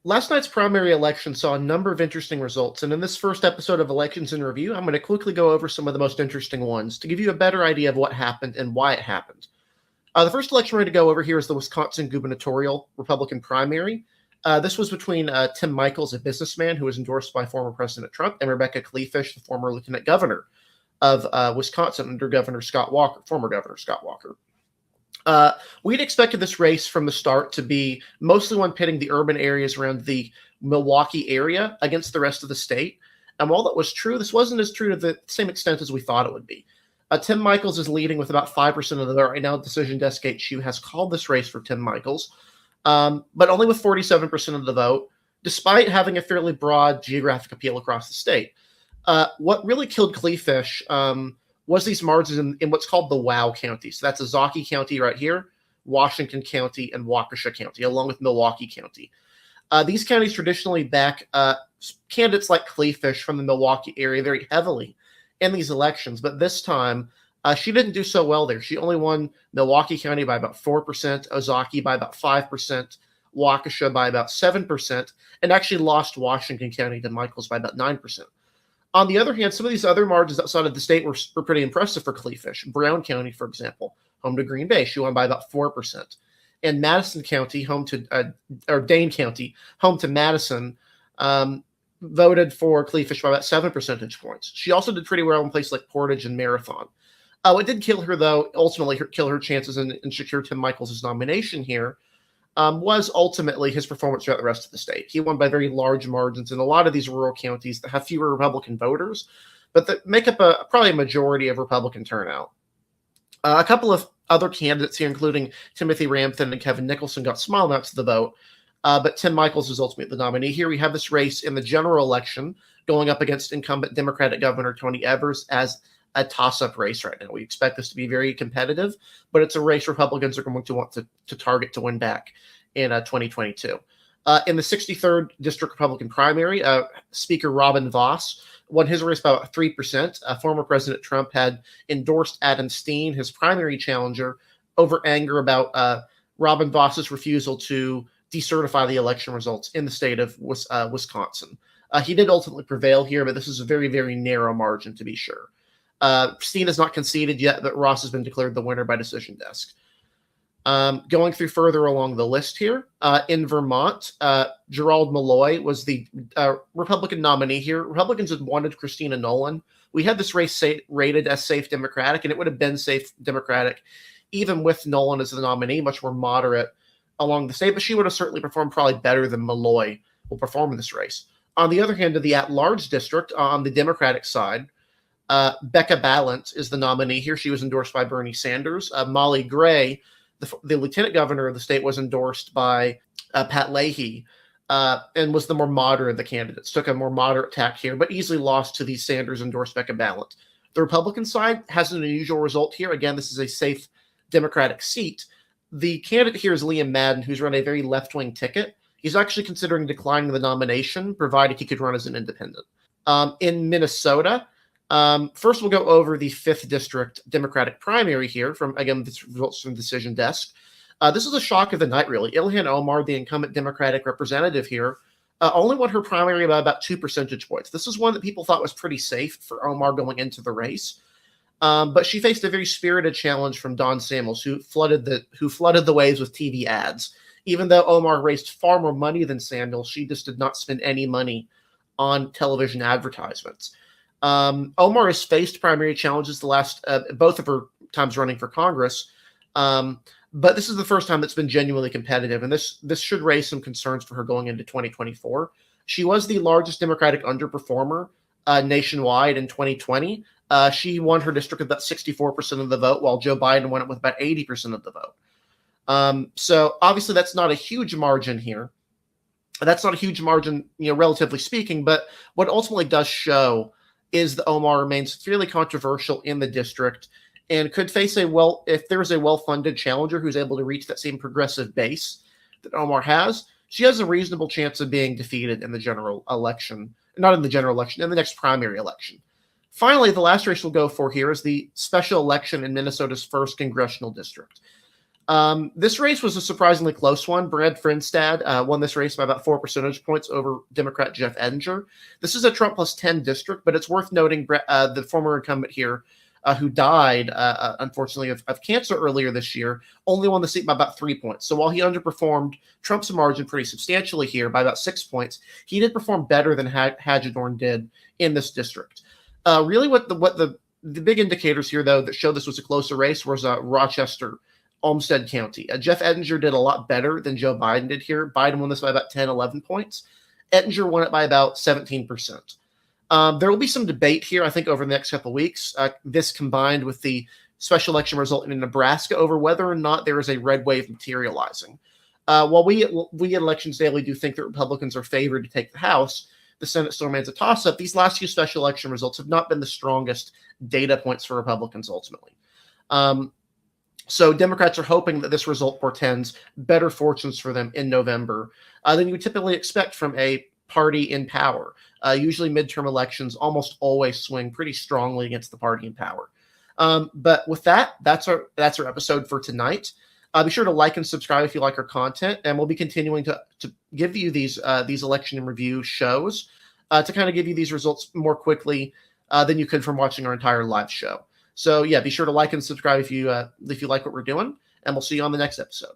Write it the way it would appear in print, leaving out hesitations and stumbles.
Last night's primary election saw a number of interesting results, and in this first episode of Elections in Review, I'm going to quickly go over some of the most interesting ones to give you a better idea of what happened and why it happened. The first election we're going to go over here is the Wisconsin Gubernatorial Republican primary. This was between Tim Michels, a businessman who was endorsed by former President Trump, and Rebecca Kleefisch, the former lieutenant governor of Wisconsin under former Governor Scott Walker. We'd expected this race from the start to be mostly one pitting the urban areas around the Milwaukee area against the rest of the state. And while that was true, this wasn't as true to the same extent as we thought it would be. Tim Michels is leading with about 5% of the vote right now. Decision Desk HQ has called this race for Tim Michels, but only with 47% of the vote, despite having a fairly broad geographic appeal across the state. What really killed Kleefisch was these margins in what's called the WOW County. So that's Ozaukee County right here, Washington County, and Waukesha County, along with Milwaukee County. These counties traditionally back candidates like Kleefisch from the Milwaukee area very heavily in these elections, but this time she didn't do so well there. She only won Milwaukee County by about 4%, Ozaukee by about 5%, Waukesha by about 7%, and actually lost Washington County to Michels by about 9%. On the other hand, some of these other margins outside of the state were pretty impressive for Kleefisch. Brown County, for example, home to Green Bay, she won by about 4%. And Madison County, Dane County, home to Madison, voted for Kleefisch by about 7 percentage points. She also did pretty well in places like Portage and Marathon. What did kill her, though, ultimately kill her chances and secure Tim Michels' nomination here, was ultimately his performance throughout the rest of the state. He won by very large margins in a lot of these rural counties that have fewer Republican voters, but that make up probably a majority of Republican turnout. A couple of other candidates here, including Timothy Ramthun and Kevin Nicholson, got small amounts of the vote, but Tim Michels is ultimately the nominee. Here we have this race in the general election going up against incumbent Democratic Governor Tony Evers as a toss-up race right now. We expect this to be very competitive, but it's a race Republicans are going to want to target to win back in 2022. In the 63rd District Republican primary, Speaker Robin Vos won his race by about 3%. Former President Trump had endorsed Adam Steen, his primary challenger, over anger about Robin Vos's refusal to decertify the election results in the state of Wisconsin. He did ultimately prevail here, but this is a very, very narrow margin to be sure. Steen has not conceded yet, but Ross has been declared the winner by Decision Desk. Going through further along the list here, in Vermont, Gerald Malloy was the Republican nominee here. Republicans had wanted Christina Nolan. We had this race rated as safe Democratic, and it would have been safe Democratic even with Nolan as the nominee, much more moderate along the state, but she would have certainly performed probably better than Malloy will perform in this race. On the other hand, of the at-large district, on the Democratic side, Becca Balint is the nominee here. She was endorsed by Bernie Sanders. Molly Gray, the lieutenant governor of the state, was endorsed by Pat Leahy and was the more moderate of the candidates. Took a more moderate tack here, but easily lost to the Sanders-endorsed Becca Balint. The Republican side has an unusual result here. Again, this is a safe Democratic seat. The candidate here is Liam Madden, who's run a very left-wing ticket. He's actually considering declining the nomination, provided he could run as an independent. In Minnesota, first we'll go over the 5th District Democratic primary here from, again, this results from Decision Desk. This is a shock of the night, really. Ilhan Omar, the incumbent Democratic representative here, only won her primary by about 2 percentage points. This is one that people thought was pretty safe for Omar going into the race. But she faced a very spirited challenge from Don Samuels, who flooded the waves with TV ads. Even though Omar raised far more money than Samuels, she just did not spend any money on television advertisements. Omar has faced primary challenges the last both of her times running for Congress, but this is the first time that's been genuinely competitive, and this should raise some concerns for her going into 2024. She was the largest Democratic underperformer nationwide in 2020. She won her district with about 64% of the vote, while Joe Biden won it with about 80% of the vote. So obviously that's not a huge margin here. That's not a huge margin, relatively speaking, but what ultimately does show is that Omar remains fairly controversial in the district and could face if there is a well-funded challenger who's able to reach that same progressive base that Omar has, she has a reasonable chance of being defeated in the general election, not in the general election, in the next primary election. Finally, the last race we'll go for here is the special election in Minnesota's 1st congressional district. This race was a surprisingly close one. Brad Finstad won this race by about 4 percentage points over Democrat Jeff Ettinger. This is a Trump plus 10 district, but it's worth noting the former incumbent here, who died, unfortunately, of cancer earlier this year, only won the seat by about 3 points. So while he underperformed Trump's margin pretty substantially here by about 6 points, he did perform better than Hagedorn did in this district. Really, what the big indicators here, though, that show this was a closer race was Rochester, Olmsted County. Jeff Ettinger did a lot better than Joe Biden did here. Biden won this by about 10, 11 points. Ettinger won it by about 17%. There will be some debate here, I think, over the next couple of weeks. This combined with the special election result in Nebraska over whether or not there is a red wave materializing. While we at Elections Daily do think that Republicans are favored to take the House, the Senate still remains a toss-up. These last few special election results have not been the strongest data points for Republicans ultimately. So Democrats are hoping that this result portends better fortunes for them in November than you would typically expect from a party in power. Usually midterm elections almost always swing pretty strongly against the party in power. But with that, that's our episode for tonight. Be sure to like and subscribe if you like our content, and we'll be continuing to give you these election and review shows to kind of give you these results more quickly than you could from watching our entire live show. So yeah, be sure to like and subscribe if you like what we're doing, and we'll see you on the next episode.